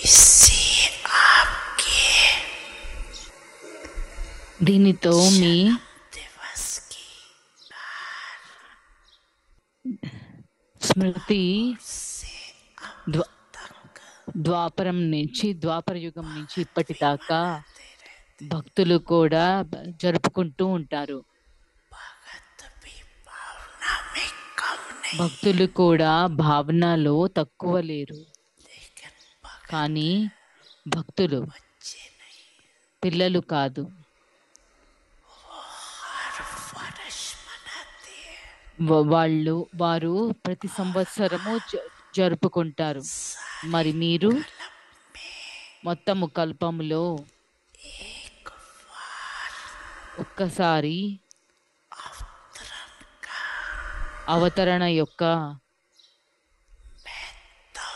इससे आपके దీనితో మీ दिवस की స్మృతి से ద్వా- ద్వాపర యుగం నుంచి ఇప్పటిదాకా భక్తులు కూడా జరుపుకుంటూ ఉంటారు. भगत भी भावना में कम नहीं, భక్తులు కూడా భావనలో తక్కువ లేరు. लेकिन भगत కానీ భక్తులు बच्चे नहीं, పిల్లలు కాదు. हर वर्ष मनाते हैं, వారు ప్రతి సంవత్సరము జరుపుకుంటారు. మరి మీరు మొత్తము కల్పంలో एक बार ఒక్కసారి अवतरण का అవతరణ యొక్క तो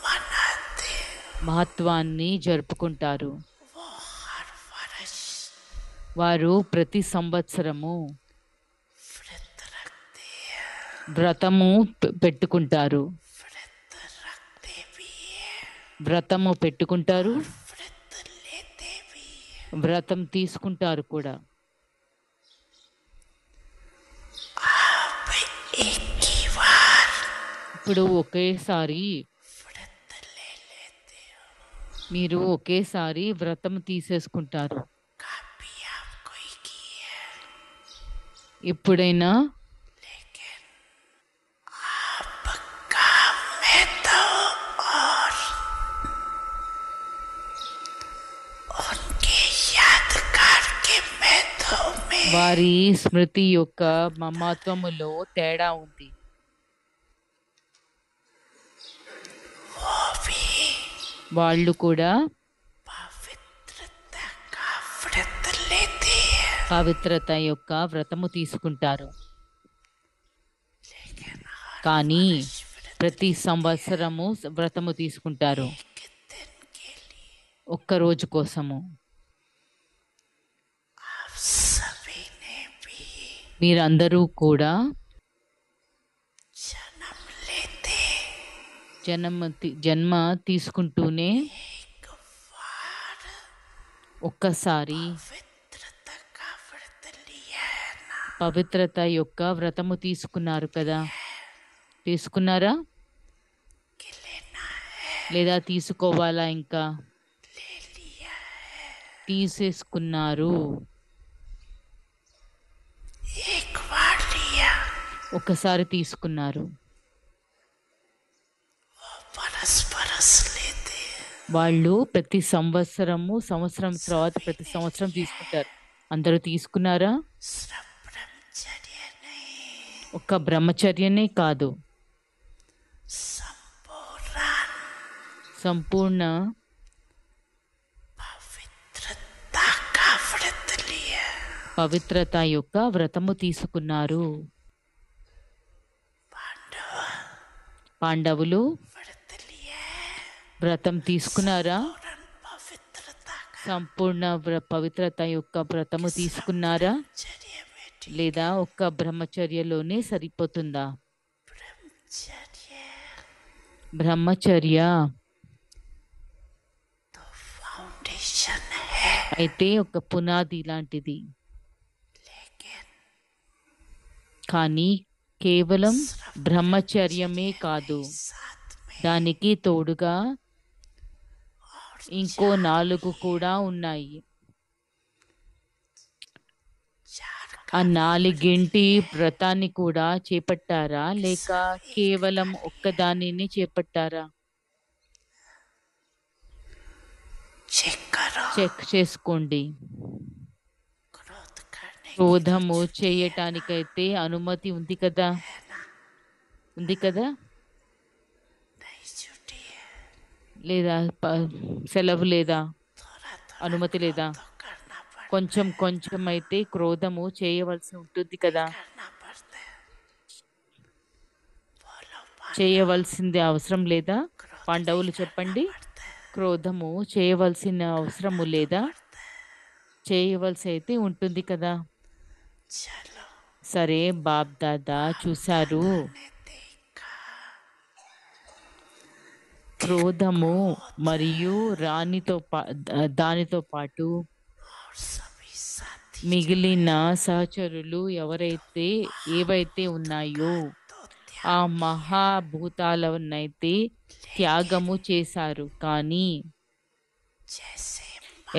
मनाते हैं। మహత్వాన్ని జరుపుకుంటారు. वो हर वर्ष వారు ప్రతి సంవత్సరము व्रत रखते हैं, వ్రతము పెట్టుకుంటారు. व्रत रखते भी हैं, వ్రతము పెట్టుకుంటారు, व्रत लेते भी हैं। వ్రతం తీసుకుంటారు కూడా. आप एक ही बार ఇప్పుడు ఒకేసారి व्रत ले लेते हो, మీరు ఒకేసారి వ్రతం తీసేసుకుంటారు. काफी आप कोई की है, ఎప్పుడైనా लेकिन आपका महत्व और उनके यादगार के महत्व में వారి స్మృతి యొక్క మమత్వములో తేడా ఉంది. वो भी వాళ్ళు కూడా पवित्रता का व्रत लेते हैं, పవిత్రత యొక్క వ్రతము తీసుకుంటారు. लेकिन కానీ व्रत ప్రతి సంవత్సరము వ్రతము తీసుకుంటారు एक दिन के लिए ఒక్క రోజు కోసము. आप सभी ने भी మీరందరూ కూడా जन्म लेते జన్మ తీసుకుంటూనే एक बार ఒక్కసారి पवित्रता का व्रत लिया है ना, పవిత్రత యొక్క వ్రతము తీసుకున్నారు కదా. తీసుకున్నారా कि लेना है, లేదా తీసుకోవాలా? ఇంకా ले लिया है, తీసేసుకున్నారు. एक बार लिया, ఒకసారి తీసుకున్నారు. वो बरस बरस लेते हैं, వాళ్ళు ప్రతి సంవత్సరం తర్వాత ప్రతి సంవత్సరం తీసుకుంటారు. అందరూ తీసుకున్నారా? सिर्फ ब्रह्मचर्य नहीं, ఒక్క బ్రహ్మచర్యనే కాదు, సంపూర్ణ पवित्रता का व्रत लिया, పవిత్రత యొక్క వ్రతము తీసుకున్నారు. పాండవులు व्रत लिया, వ్రతం తీసుకున్నారా? पूर्ण पवित्रता का సంపూర్ణ పవిత్రత యొక్క వ్రతము తీసుకున్నారా? चर्य में లేదా ఒక్క బ్రహ్మచర్యలోనే సరిపోతుందా? ब्रह्मचर्य బ్రహ్మచర్య तो फाउंडेशन है, అయితే ఒక పునాది లాంటిది. लेकिन కానీ కేవలం బ్రహ్మచర్యమే కాదు, साथ में దానికి తోడుగా और ఇంకో 4 కూడా ఉన్నాయి. चार ఆ 4గింటి వ్రతాన్ని కూడా చేపట్టారా లేక కేవలం ఒక్కదానిని చేపట్టారా? चेक करो, చెక్ చేసుకోండి. क्रोध करने క్రోధము చేయటానికైతే అనుమతి ఉంది కదా, ఉంది కదా, नहीं छुट्टी है, లేదా సెలవు లేదా, थोड़ा थोड़ा అనుమతి లేదా? तो करना पड़ता కొంచెం కొంచెం అయితే క్రోధము చేయవలసి ఉంటుంది కదా. करना पड़ता है, बोलो చేయవలసింది అవసరం లేదా? क्रोध పాండవులు చెప్పండి. पड़ता है, క్రోధము చేయవలసిన అవసరము లేదా? చేయవలసి అయితే ఉంటుంది కదా. चलो సరే, బాప్ దాదా చూశారు ने देखा క్రోధము क्रोध మరియు దానితో పాటు और सभी साथी మిగిలిన సహచరులు ఏవైతే ఉన్నాయో तो ఆ त्याग మహాభూతాలనైతే త్యాగము చేశారు. కానీ जैसे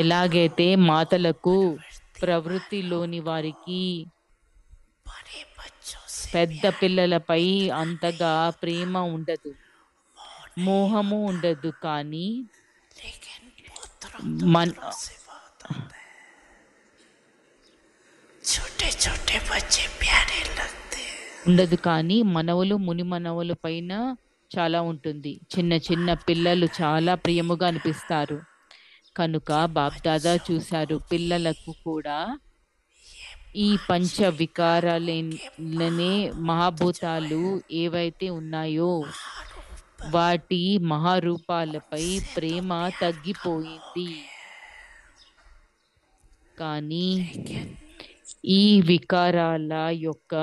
ఎలాగైతే మాతలకు प्रवृत्ति ప్రవృత్తిలోని వారికి बड़े बच्चों से పెద్ద పిల్లలపై అంతగా ప్రేమ ఉండదు, మోహము ఉండదు. కానీ लेकिन पुत्रों మన पुत्रों से बहुत होता है। छोटे छोटे बच्चे प्यारे लगते हैं। ఉండదు కానీ మనవలు ముని మనవల పైన చాలా ఉంటుంది. చిన్న చిన్న పిల్లలు చాలా ప్రియముగా అనిపిస్తారు. కనుక బాప్దాదా చూశారు పిల్లలకు కూడా ఈ పంచ వికారాలనే మహాభూతాలు ఏవైతే ఉన్నాయో వాటి మహారూపాలపై ప్రేమ తగ్గిపోయింది. కానీ ఈ వికారాల యొక్క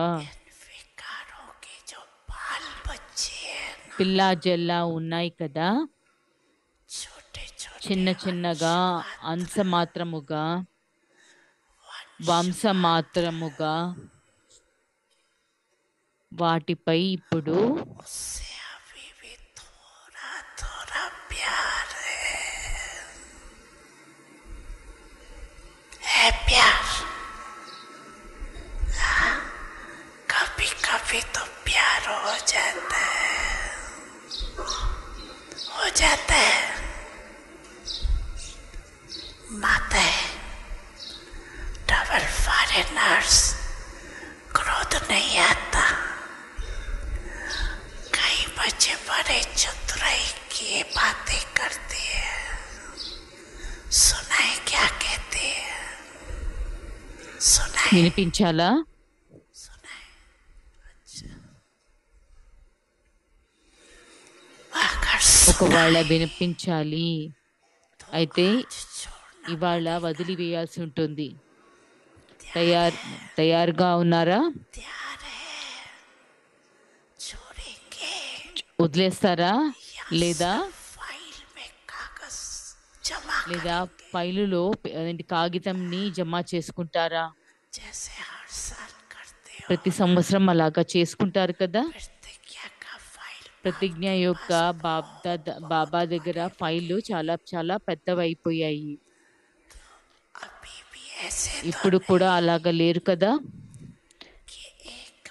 विकारों के जो बाल बच्चे हैं పిల్లా జల్లా ఉన్నాయి కదా, छोटे छोटे చిన్న చిన్నగా వంశమాత్రముగా వాటిపై ఇప్పుడు उससे अभी भी थोड़ा थोड़ा प्यार है प्यार। हाँ, कभी कभी तो प्यार हो जाता है माता डबल फॉरेनर्स क्रोध नहीं आता। कई बच्चे बड़े चतुराई की बातें करते हैं, सुनाए क्या कहते हैं, सुनाए వినిపించాలా? सुनाए। अच्छा अगर ఒకవేళ వినిపించాలి అయితే आज छोड़ना ఇవాళ వదిలివేయాల్సి ఉంటుంది. తయారుగా ఉన్నారా? तैयार है, छोड़ेंगे వదిలేస్తారా లేదా फाइल में कागज जमा లేదా ఫైలులో కాగితంని జమ చేసుకుంటారా? जैसे हर साल करते हो। ప్రతి సంవత్సరం అలాగా చేసుకుంటారు కదా. प्रतिज्ञा का फाइल ప్రతిజ్ఞ యొక్క బాబా దగ్గర ఫైళ్ళు చాలా చాలా పెద్దవైపోయాయి. अभी भी ऐसे ఇప్పుడు కూడా అలాగా లేరు కదా. कि एक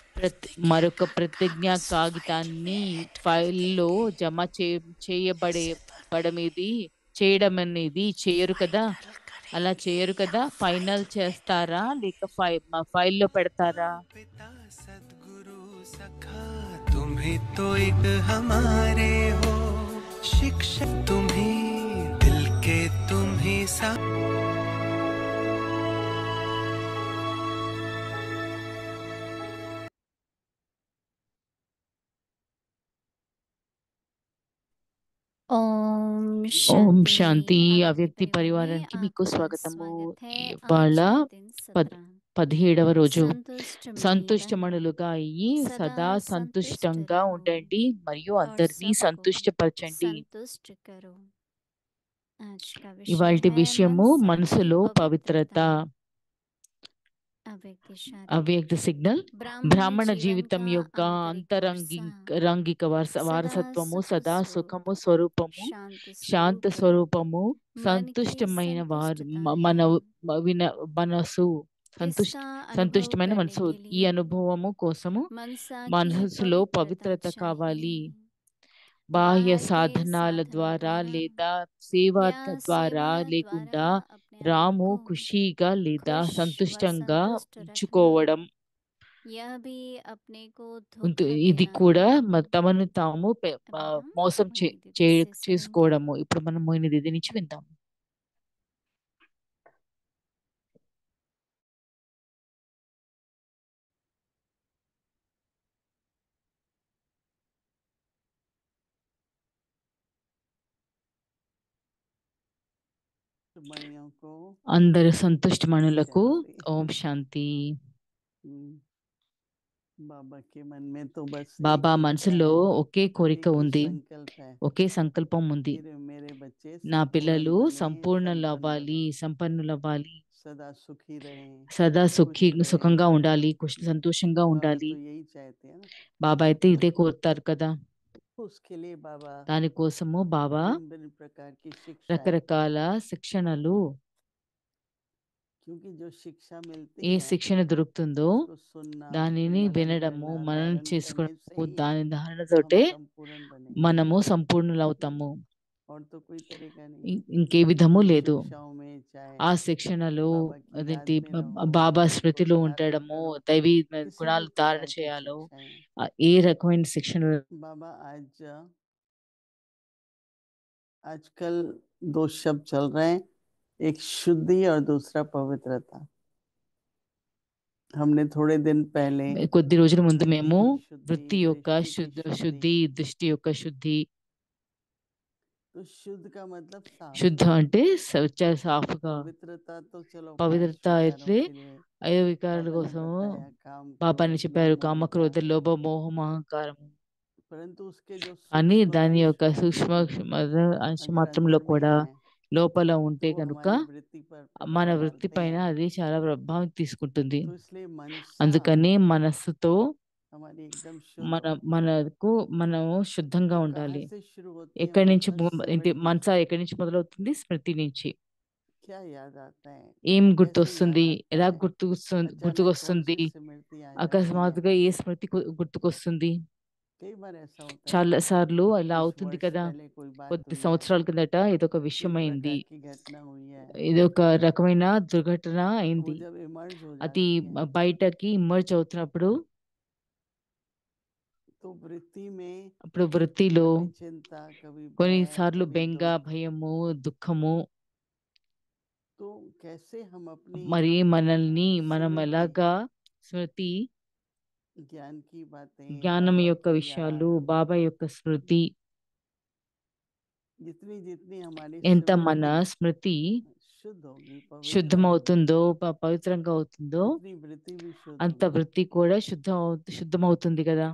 మరొక ప్రతిజ్ఞ కాగితాన్ని ఫైల్లో జమ చేయడం అనేది చేయరు కదా. అలా చేయరు కదా. ఫైనల్ చేస్తారా లేక ఫైల్లో పెడతారా? पिता सद्गुरु सखा तुम ही तो एक हमारे हो, शिक्षक तुम ही दिल के तुम ही सा। ఓం శాంతి. అవ్యక్తి పరివారానికి మీకు స్వాగతము. ఇవాళ 17వ రోజు. సంతుష్టమణులుగా అయ్యి సదా సంతుష్టంగా ఉండండి మరియు అందరినీ సంతుష్టపరచండి. ఇవాల్టి విషయము మనసులో పవిత్రత. అవ్యక్త సిగ్నల్. బ్రాహ్మణ జీవితం యొక్క అంతరంగిక వారసత్వము సదా సుఖము స్వరూపము, శాంత స్వరూపము, సంతుష్టమైన సంతుష్టమైన మనసు. ఈ అనుభవము కోసము మనసులో పవిత్రత కావాలి. బాహ్య సాధనాల ద్వారా లేదా సేవ ద్వారా లేకుండా రాము ఖుషీగా లేదా సంతుష్టంగా ఉంచుకోవడం. ఇది కూడా తమను తాము మోసం చేసుకోవడము. ఇప్పుడు మనం మోయిన దీది నుంచి విందాం. అందరు సంతుష్టమణులకు ఓం శాంతి. बाबा के मन में तो बस एक బాబా ही इच्छा మనసులో है, ఒకే కోరిక एक ही ఉంది, संकल्प है ఒకే సంకల్పం ఉంది. कि मेरे बच्चे నా संपूर्ण పిల్లలు बने, సంపూర్ణులు संपन्न అవ్వాలి, बने, సంపన్నులవ్వాలి, सदा सुखी रहें, సదా खुश रहें। సుఖంగా ఉండాలి, సంతోషంగా बाबा ఉండాలి. तो यही चाहते हैं ना। బాబా అయితే ఇదే కోరుతారు కదా. उसके लिए बाबा దానికోసము బాబా भिन्न भिन्न प्रकार की शिक्षाएं, రకరకాల శిక్షణలు, क्योंकि जो शिक्षा मिलती ఏ है శిక్షణ దొరుకుతుందో उसको सुनना, फिर దానిని मनन వినడము, करना, మననం धारण करने से చేసుకోవడము, ही దాని हम ధారణతోటే संपूर्ण बने, మనము సంపూర్ణులవుతాము. और तो कोई तरीका नहीं है। ఇంకే విధము उन లేదు. शिक्षाओं में चाहे ఆ శిక్షణలో बाबा की याद అదేంటి में रहो, బాబా बाबा को స్మృతిలో ध्यापित ఉండడము, करो, దైవీ किसी भी గుణాలు ధారణ प्रकार की చేయాలో, शिक्षाएं। ఏ రకమైన శిక్షణ. बाबा आजकल दो शब्द चल रहे हैं, एक शुद्धि और दूसरा पवित्रता। हमने थोड़े दिन पहले కొద్ది రోజుల ముందు वृत्ति మేము की शुद्धि, వృత్తి యొక్క दृष्टि की शुद्धि, శుద్ధి, దృష్టి యొక్క శుద్ధి. तो शुद्ध का मतलब साफ, శుద్ధ అంటే చాలా సాఫ్గా, पवित्रता तो चलो पांच పవిత్రత विकारों అయితే के लिए 5 వికారాల बाबा ने కోసము बताया, काम, బాబాని क्रोध, చెప్పారు. लोभ, కామ, अहंकार। క్రోధ, లోభ, మోహం, అహంకారము. परंतु उसके जो అని सूक्ष्म దాని अंश యొక్క भी సూక్ష్మ అంశ अगर మాత్రంలో अंदर में కూడా है లోపల तो ఉంటే वो కనుక हमारी वृत्ति पर మన प्रभाव వృత్తి डालते పైన हैं। అది చాలా ప్రభావం తీసుకుంటుంది. तो इसलिए मनसा అందుకని మనస్సుతో हमारी एकदम शुद्ध మన हो। మనకు మనము శుద్ధంగా तो कहाँ ఉండాలి. से शुरू होती है ఎక్కడి నుంచి मनसा? ఏంటి स्मृति మనస से। ఎక్కడి నుంచి మొదలవుతుంది? స్మృతి నుంచి. क्या याद आता है, ఏం कैसे గుర్తొస్తుంది? याद आता ఎలా है, अचानक कौन గుర్తుకొస్తుంది? सी स्मृति आ जाती है। అకస్మాత్తుగా ఏ స్మృతి గుర్తుకొస్తుంది? कई बार ऐसा होता है ना, చాలా సార్లు ఇలా कुछ అవుతుంది वर्ष కదా. पहले कोई बात కొద్ది हुई है, సంవత్సరాల కిందట ఇదొక कोई విషయమైంది, प्रकार की घटना हुई है, ఇదొక రకమైన దుర్ఘటన तो वो అయింది. जब इमर्ज हो అది जाती है బయటకి ఇమర్జ్ అవుతున్నప్పుడు, तो वृत्ति में అప్పుడు వృత్తిలో कभी चिंता, कभी भय, కొన్నిసార్లు कभी బెంగ, दुख। భయము, దుఃఖము. तो कैसे हम अपनी మరి మనల్ని మనం स्मृति, ఎలాగా స్మృతి, ज्ञान की बातें, జ్ఞానం बाबा యొక్క की విషయాలు, याद, బాబా యొక్క స్మృతి, जितनी जितनी हमारी ఎంత మన स्मृति స్మృతి शुद्ध होगी, पवित्र होगी, శుద్ధమవుతుందో, పవిత్రంగా అవుతుందో, उतनी वृत्ति भी शुद्ध అంత होगी। వృత్తి కూడా శుద్ధమవుతుంది కదా.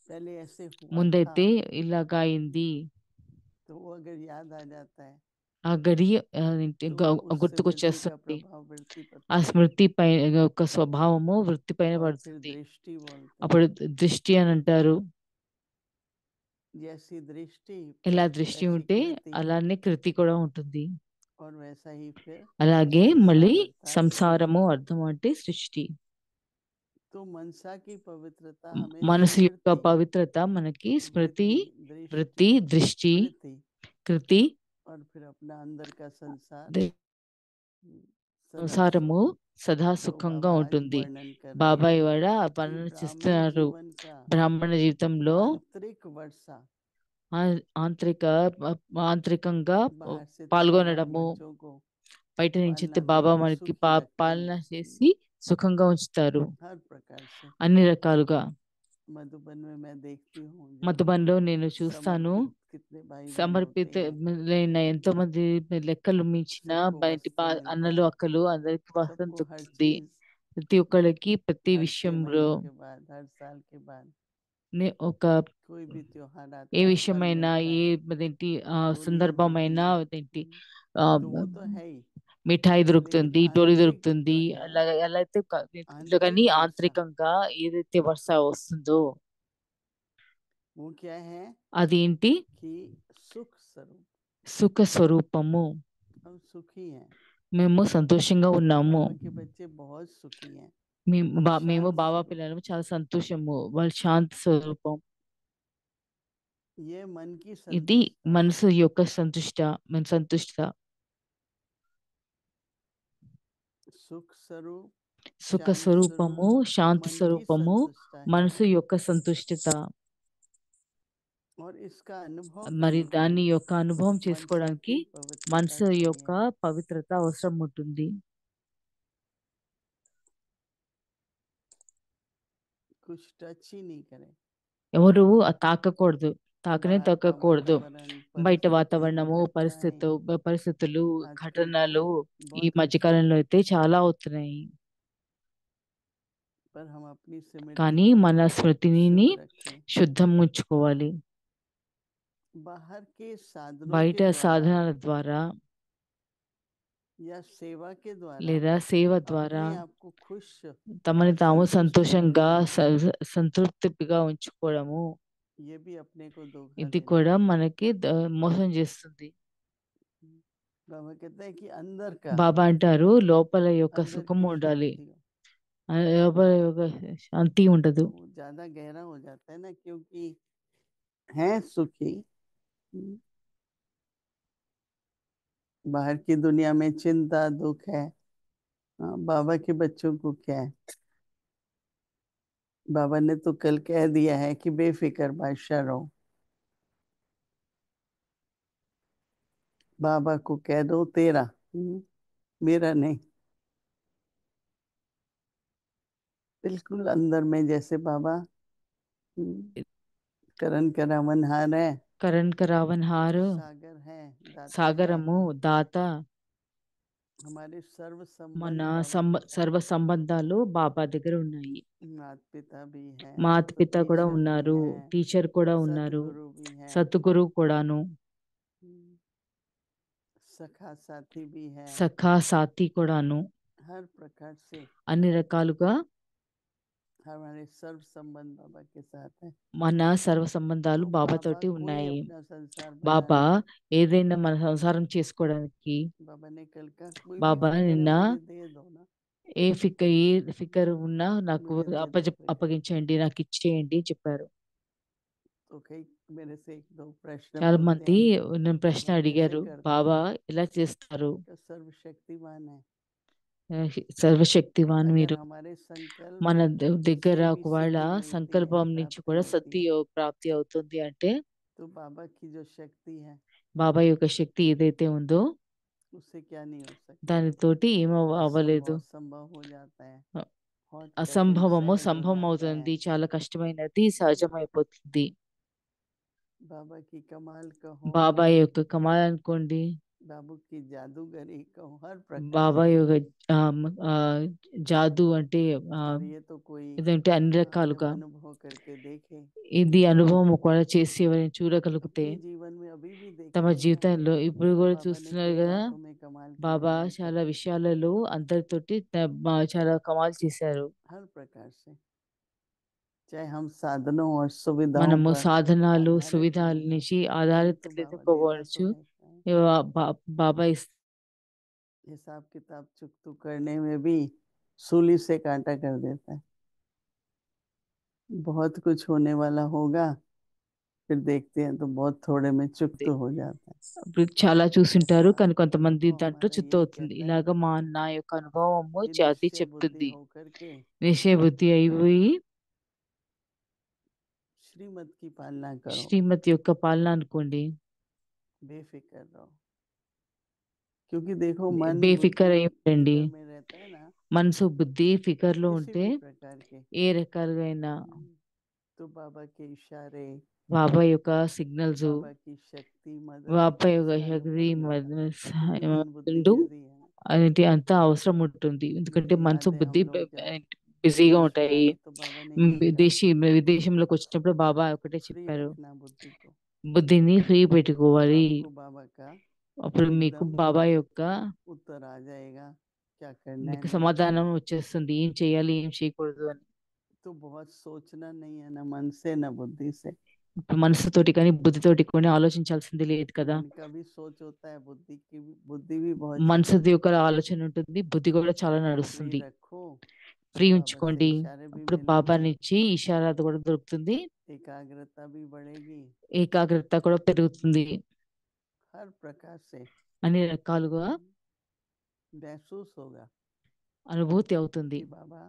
पहले ऐसे हुआ था ముందైతే ఇలాగా అయింది. तो वो अगर याद आ जाता है ఆ గడి तो उस स्मृति का గుర్తుకొచ్చేస్తుంది. प्रभाव वृत्ति पर ఆ पड़ता है। స్మృతి పై యొక్క స్వభావము వృత్తి పైన और फिर పడుతుంది. दृष्टि बोलते हैं, అప్పుడు దృష్టి అని అంటారు. जैसी दृष्टि ఇలా फिर దృష్టి वैसी ఉంటే कृति, అలానే కృతి కూడా ఉంటుంది. और वैसा ही फिर అలాగే మళ్ళీ संसार अर्थात సంసారము सृष्टि। అర్థం అంటే సృష్టి. तो मनसा की पवित्रता हमें మనసు యొక్క स्मृति, పవిత్రత మనకి స్మృతి, वृत्ति, వృత్తి, दृष्टि, దృష్టి, कृति, కృతి, और फिर अपना अंदर का संसार सदा సంసారము सुख। సదా तो సుఖంగా बाबा आज ఉంటుంది. वर्णन कर रहे బాబా हैं ఇవాళ कि వర్ణన ब्राह्मण చేస్తున్నారు. जीवन का బ్రాహ్మణ జీవితంలో आंतरिक वर्षा, ఆంతరిక ఆంతరికంగా बाहर से तो बाबा పాల్గొనడము, बच्चों को బయట నుంచి पालना అయితే బాబా करके మనకి सुखी रखते పాలన हैं, చేసి సుఖంగా ఉంచుతారు हर प्रकार से। అన్ని రకాలుగా. मधुबन में मैं देखती हूँ जब మధుబన్లో నేను చూస్తాను, समर्पित कितने भाई बहन సమర్పిత होते हैं, ఎంతో మంది లెక్కలు మించిన सबको బయటి वस्त्र मिलता अన్నలు है, అక్కలు అందరికి వస్త్రం सबको हर దొరుకుతుంది. चीज ప్రతి ఒక్కళ్ళకి ప్రతి हर 6 విషయంలో महीनों के बाद, हर साल के बाद ఒక कोई भी त्योहार ఏ आता है, फल విషయమైనా, मिलता ఏ है, అదేంటి टोली मिलती సందర్భమైనా, है। అదేంటి ఆ, तो वो तो है ही, మిఠాయి लेकिन దొరుకుతుంది, టోలీ आंतरिक దొరుకుతుంది. जो है, అలా ఎలా అయితే ఇంట్లో కానీ आंतरिक वर्षा, ఆంతరికంగా ఏదైతే వర్ష వస్తుందో वो क्या है అదేంటి? कि सुख स्वरूप, సుఖ స్వరూపము. हम सुखी हैं। మేము సంతోషంగా ఉన్నాము. बाबा के बच्चे बहुत सुखी हैं, మేము शांत బాబా स्वरूप। పిల్లలు చాలా సంతోషము. వాళ్ళ శాంతి స్వరూపం. ये मन की ఇది संतुष्टता, మనసు యొక్క సంతుష్ట, మన సంతుష్ట. सुख स्वरूप, సుఖ शांत స్వరూపము, स्वरूप, శాంతి मन की స్వరూపము, संतुष्टता है। మనసు యొక్క సంతుష్టత. और इसका अनुभव మరి करने के దాని लिए యొక్క అనుభవం मनसा చేసుకోవడానికి की पवित्रता మనసు యొక్క चाहिए। పవిత్రత అవసరం ఉంటుంది. कुछ टच ही नहीं करें, ఎవరు తాకకూడదు, తాకనే बाहर का తాకకూడదు. वातावरण, బయట परिस्थिति, వాతావరణము, घटनाएं పరిస్థితులు, आजकल ఘటనలు ఈ बहुत होती हैं। మధ్యకాలంలో అయితే చాలా అవుతున్నాయి. पर हम अपनी स्मृति కానీ को మన స్మృతిని शुद्ध रखें। శుద్ధం ఉంచుకోవాలి. बाहर के साधनों బయట के द्वारा సాధనాల ద్వారా या सेवा के द्वारा లేదా సేవ ద్వారా अपने आप को खुश తమని और తాము संतुष्ट సంతోషంగా रखना, సంతృప్తిగా ఉంచుకోవడము, ये भी अपने को धोखा ఇది देना కూడా है। మనకి మోసం చేస్తుంది. बाबा कहते हैं कि अंदर का బాబా అంటారు లోపల యొక్క अंदर సుఖం की ఉండాలి, शांति हो। లోపల యొక్క శాంతి ఉండదు. वो ज्यादा गहरा हो जाता है ना, क्योंकि हैं सुखी, बाहर की दुनिया में चिंता दुख है। बाबा के बच्चों को क्या है? बाबा ने तो कल कह दिया है कि बेफिक्र बादशाह रहो। बाबा को कह दो तेरा, मेरा नहीं। बिल्कुल अंदर में जैसे बाबा करण करावनहार है, కరణ్ కరావన్హార్ सागर है, दाता है। సాగరము దాత. हमारे सर्व మన संबंध बाबा के సర్వ साथ, సంబంధాలు బాబా దగ్గర ఉన్నాయి. माता पिता भी है, మాత तो పిత కూడా टीचर भी ఉన్నారు, है, టీచర్ కూడా ఉన్నారు, सतगुरु भी है, సద్గురు కూడాను, सखा साथी भी है। సఖా సాతి కూడాను. हर प्रकार से అన్ని రకాలుగా हमारे सर्व संबंध बाबा के साथ है। మన సర్వ సంబంధాలు तो బాబా बाबा తోటి कोई ఉన్నాయి. अपना संसार బాబా बनाने, ఏదైనా మన సంసారం చేసుకోవడానికి बाबा ने कल का कोई బాబా भी फिक्र है నిన్న मुझे दे दो ना, ఏ ఫికర్ ఉన్నా నాకు मुझे दे दो कोई। అప్పగించండి, నాకు ఇచ్చేయండి చెప్పారు. तो कई मेरे से एक दो प्रश्न చాలా पूछते మంది हैं, నన్ను ప్రశ్న बाबा कैसे అడిగారు, करते బాబా हैं? ఎలా చేస్తారు? तो सर्वशक्तिमान है। సర్వశక్తివాన్ अगर మీరు. हमारे संकल्प మన దగ్గర से भी ఒకవేళ सिद्धि मिलती है, సంకల్పం నుంచి प्राप्ति కూడా होती है, ప్రాప్తి అవుతుంది అంటే तो बाबा की जो शक्ति है బాబా యొక్క శక్తి ఏదైతే ఉందో उससे क्या नहीं हो सकता, దానితోటి అవ్వలేదు. असंभव संभव हो जाता है, बहुत कठिन అసంభవము सहज हो సంభవం जाता అవుతుంది, है। చాలా కష్టమైనది సహజమైపోతుంది. बाबा की कमाल कहो, బాబా యొక్క కమాల్ అనుకోండి, बाबू की जादूगरी कहो, हर प्रकार బాబా से। యొక్క ఆ, ఆ, జాదు అంటే और ये तो कोई ఇదంటే అన్ని जब రకాలుగా अनुभव करके देखे, ఇది అనుభవం కూడా చేసి ఎవరైనా చూడగలిగితే अपने जीवन में अभी भी देख తమ रहे हैं ना, జీవితంలో ఇప్పుడు కూడా बाबा ने చూస్తున్నారు कई కదా, बातों में कमाल किया బాబా हमारे చాలా साथ, విషయాలలో అందరితోటి చాలా కమాల్ చేశారు. हर प्रकार से। चाहे हम साधनों और सुविधाओं మనము पर సాధనాలు आधारित సువిధాల नहीं है, నుంచి ఆధారిత परंतु बाबा देता तो లేకపోవచ్చు. है। బాబా हिसाब किताब चुकतू करने में भी सूली से कांटा कर देता है। बहुत कुछ होने वाला होगा, फिर देखते हैं तो बहुत थोड़े में चुकतू हो जाता है। ఇప్పుడు చాలా చూసింటారు, కానీ కొంతమంది अनुभव దాంట్లో हमारा చిత్తు यही అవుతుంది. कहता है ఇలాగ నా యొక్క అనుభవము कि జాతి निश्चय बुद्धि చెప్తుంది. होकर के నిశ్చయ బుద్ధి అయిపోయి श्रीमत की पालना करो, శ్రీమతి యొక్క పాలన అనుకోండి. बेफिक्र रहो। क्योंकि देखो मन బేఫికర్ बुद्धि అయి ఉండండి. फिक्र में रहता है ना, మనసు బుద్ధి ఫికర్ లో किसी ఉంటే भी प्रकार के, ఏ రకాలుగా तो बाबा के इशारे, బాబా యొక్క సిగ్నల్స్, बाबा की शक्ति मदद బాబా యొక్క से శక్తి अनुभव होता है। क्योंकि मन बुद्धि మందు बिजी है ना, అది అంతా అవసరం ఉంటుంది. ఎందుకంటే मुझे మనసు याद है బుద్ధి हम लोग जब బిజీగా विदेश में ఉంటాయి. आए तो बाबा ने यही कहा, విదేశంలోకి వచ్చినప్పుడు బాబా ఒకటే फ्री చెప్పారు, रखना बुद्धि को, బుద్ధిని ఫ్రీ పెట్టుకోవాలి. आपको बाबा का అప్పుడు మీకు एकदम బాబా యొక్క उत्तर आ जाएगा क्या करना है మీకు नहीं సమాధానం करना है। వచ్చేస్తుంది, ఏం చేయాలి ఏం చేయకూడదు అని. तो बहुत सोचना नहीं है, ना मन से ना बुद्धि से। ఇప్పుడు మనసుతోటి కానీ బుద్ధితోటి కానీ ఆలోచించాల్సింది లేదు కదా. मन का भी सोच होता है, बुद्धि भी बहुत మనసు चलती है। యొక్క ఆలోచన ఉంటుంది, బుద్ధి కూడా చాలా फ्री నడుస్తుంది. रखो, ఫ్రీ बाबा से ఉంచుకోండి, इशारे भी అప్పుడు బాబా मिलेंगे, నుంచి ఇషారాలు కూడా దొరుకుతుంది, एकाग्रता भी बढ़ेगी, ఏకాగ్రత కూడా పెరుగుతుంది. हर प्रकार से అన్ని రకాలుగా महसूस होगा అనుభూతి అవుతుంది. कि बाबा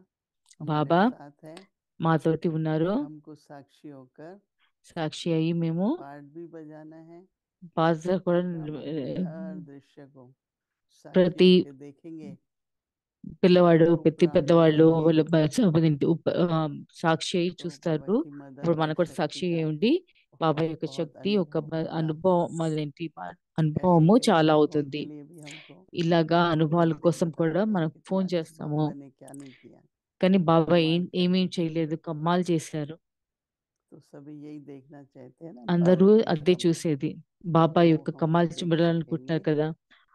हमारे బాబా साथ है, మాతోటి ఉన్నారు, हमको साक्षी होकर సాక్షి అయ్యి మేము पार्ट भी बजाना है। పాత్ర కూడా बाबा के हर दृश्य को साक्षी ప్రతి होके देखेंगे, పిల్లవాడు ప్రతి उपराम పెద్దవాళ్ళు लगाएंगे, వాళ్ళ సాక్షి అయి तो చూస్తారు. बाबा की मदद ఇప్పుడు మనకు और కూడా సాక్షి शक्ति అయి का ఉండి బాబా बहुत యొక్క बहुत శక్తి ఒక अनुभव होगा। అనుభవం అదేంటి ऐसे అనుభవము कई చాలా अनुभवों అవుతుంది. के लिए भी हमको ఇలాగా फोन అనుభవాల करके కోసం కూడా बताते हैं మనకు कि ఫోన్ आज చేస్తాము, बाबा ने क्या नहीं किया। కానీ బాబా कमाल कर ఏమేం रहे చేయలేదు, కమ్మాలు చేశారు. तो सभी यही देखना चाहते हैं ना అందరూ बाबा के అదే कमाल చూసేది, బాబా तो యొక్క हम కమాల్ देख చూడాలనుకుంటున్నారు सकेंगे। కదా.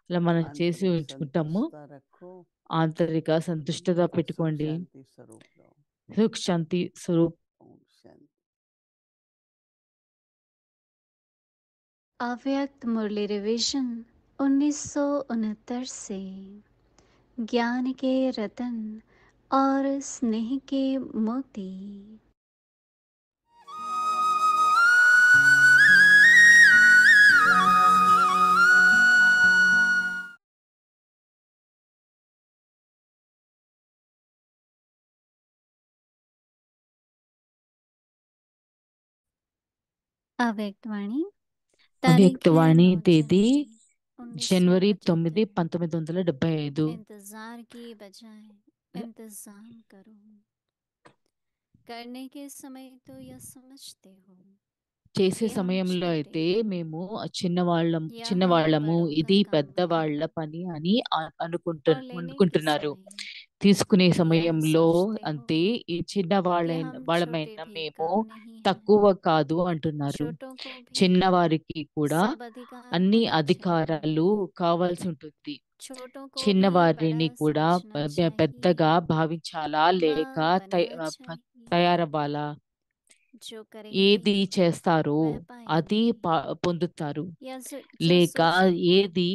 అలా మనం చేసి आंतरिक ఉంచుకుంటాము. संतुष्टता रखो ఆంతరిక సంతుష్టత और सुख పెట్టుకోండి. शांति स्वरूप रहो। సుఖ్ శాంతి స్వరూప్. ओम शांति। अव्यक्त मुरली रिवीजन 1969 से ज्ञान के रतन और स्नेह के मोती। अव्यक्त वाणी అవ్యక్త వాణి తేదీ जनवरी జనవరి 9, 1975. इंतजार की बजाय इंतजाम करो, करने के समय तो यह समझते हो చేసే कि हम సమయంలో छोटे అయితే हैं, మేము यहाँ చిన్నవాళ్ళము, बड़ों का ఇది काम పెద్దవాళ్ళ है, పని అని और लेने के అనుకుంటున్నారు. समय తీసుకునే यह సమయంలో सोचते हो అంటే ఈ कि చిన్నవాళ్ళైన हम వాళ్ళమైన छोटे भी మేము कम नहीं हैं। తక్కువ కాదు అంటున్నారు. छोटों को भी చిన్నవారికి కూడా सब अधिकार అన్ని होना चाहिए, అధికారాలు కావాల్సి ఉంటుంది. छोटों को भी చిన్నవారిని बड़ा కూడా समझना పెద్దగా चाहिए, భావించాలా లేక माँ बनना चाहिए। తయారవ్వాలా? जो करेंगे ఏది చేస్తారో वह అది पाएंगे, పొందుతారు, या లేక सोचेंगे ఏది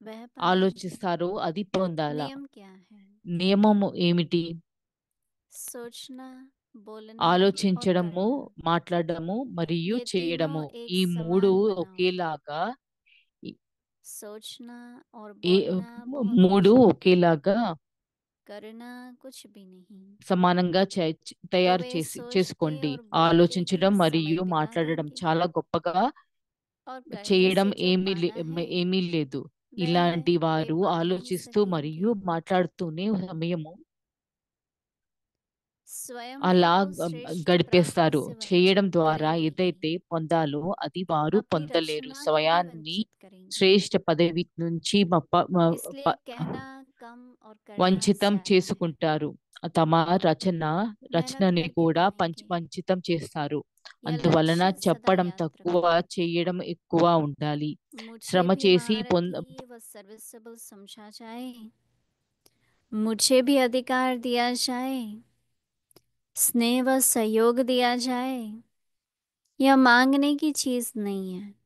वह पाएंगे। ఆలోచిస్తారో అది పొందాలా? नियम क्या है? నియమము ఏమిటి? सोचना, बोलना और ఆలోచించడము, करना, మాట్లాడడము మరియు ये చేయడము. तीनों एक ఈ మూడు समान बनाओ। ఒకేలాగా ఈ- सोचना और ఏ बोलना बहुत మూడు कुछ है, ఒకేలాగా करना कुछ भी नहीं। సమానంగా तो తయారు वे सोचते చేసుకోండి. और बोलते ఆలోచించడం ही మరియు समय बिता మాట్లాడడం देंगे, చాలా గొప్పగా और करने చేయడం से जो पाना है ఏమీ లేదు. वह ఇలాంటి వారు वे पा ही ఆలోచిస్తూ మరియు सकेंगे। మాట్లాడుతూనే సమయము स्वयं అలా को तो श्रेष्ठ గడిపేస్తారు. प्राप्ति से చేయడం वंचित ద్వారా करेंगे, ఏదైతే పొందాలో అది వారు अपनी పొందలేరు. रचना को भी స్వయాన్ని वंचित करेंगे। శ్రేష్ఠ పదవి నుంచి इसलिए कहना कम और करना వంచితం ज्यादा है। చేసుకుంటారు. తమ मेहनत రచనని करके కూడా पाएंगे। వంచితం చేస్తారు. यह అందువలన लक्ष्य सदा చెప్పడం याद తక్కువ, रखो। చేయడం ఎక్కువ ఉండాలి. मुझे శ్రమ भी చేసి महारथी व सर्विसेबल समझा जाए, मुझे भी अधिकार दिया जाए, स्नेह व सहयोग दिया जाए, यह मांगने की चीज नहीं है।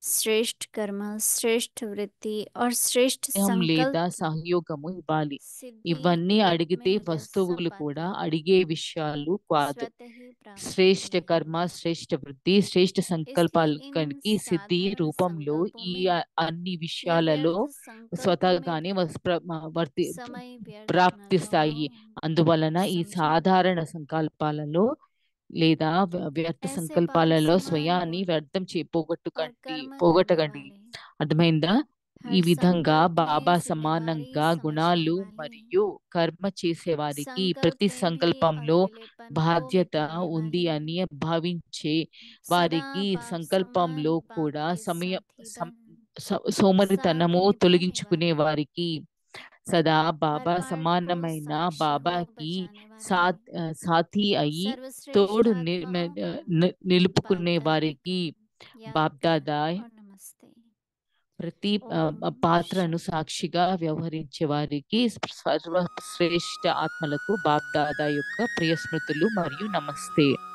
श्रेष्ठ कर्म, श्रेष्ठ वृत्ति और श्रेष्ठ స్నేహం లేదా संकल्प సహయోగము ఇవ్వాలి. सिद्धि ఇవన్నీ एक అడిగితే में यह सब వస్తువులు కూడా बातें అడిగే విషయాలు కాదు. स्वतः ही प्राप्त శ్రేష్ఠ होती కర్మ, हैं। శ్రేష్ఠ వృద్ధి, శ్రేష్ఠ इसलिए इन సంకల్పాలకి సిద్ధి साधारण రూపంలో संकल्पों ఈ में అన్ని या విషయాలలో व्यर्थ संकल्पों में స్వతహాగానే भी समय व्यर्थ न ప్రాప్తిస్తాయి. करो। అందువలన ఈ समझा? సాధారణ సంకల్పాలలో లేదా వ్యర్థ ऐसे సంకల్పాలలో बाल స్వయాన్ని समान వ్యర్థం और कर्म करने పోగొట్టకండి. वाले, అర్థమైందా? ఈ हर విధంగా संकल्प బాబా में जिम्मेवारी సమానంగా समझने గుణాలు वाले, మరియు కర్మ చేసేవారికి संकल्प ప్రతి में भी సంకల్పంలో अकेलेपन को బాధ్యత मिटाने ఉంది वाले, అని భావించే सदा వారికి बाप సంకల్పంలో समान बाप కూడా के साथी बन, సోమరితనము साथ निभाने తొలగించుకునే वाले, వారికి సదా हर బాబా पार्ट को సమానమైన साक्षी हो బాబాకి बचाने वाले, సాథి అయి सर्वश्रेष्ठ తోడు आत्माओं को నిలుపుకునే बाप दादा వారికి का याद బాబ్దాదా प्यार और नमस्ते। ప్రతి ओम పాత్రను शांति। సాక్షిగా వ్యవహరించే వారికి సర్వశ్రేష్ఠ ఆత్మలకు బాబ్దాదా యొక్క ప్రియ స్మృతులు మరియు నమస్తే.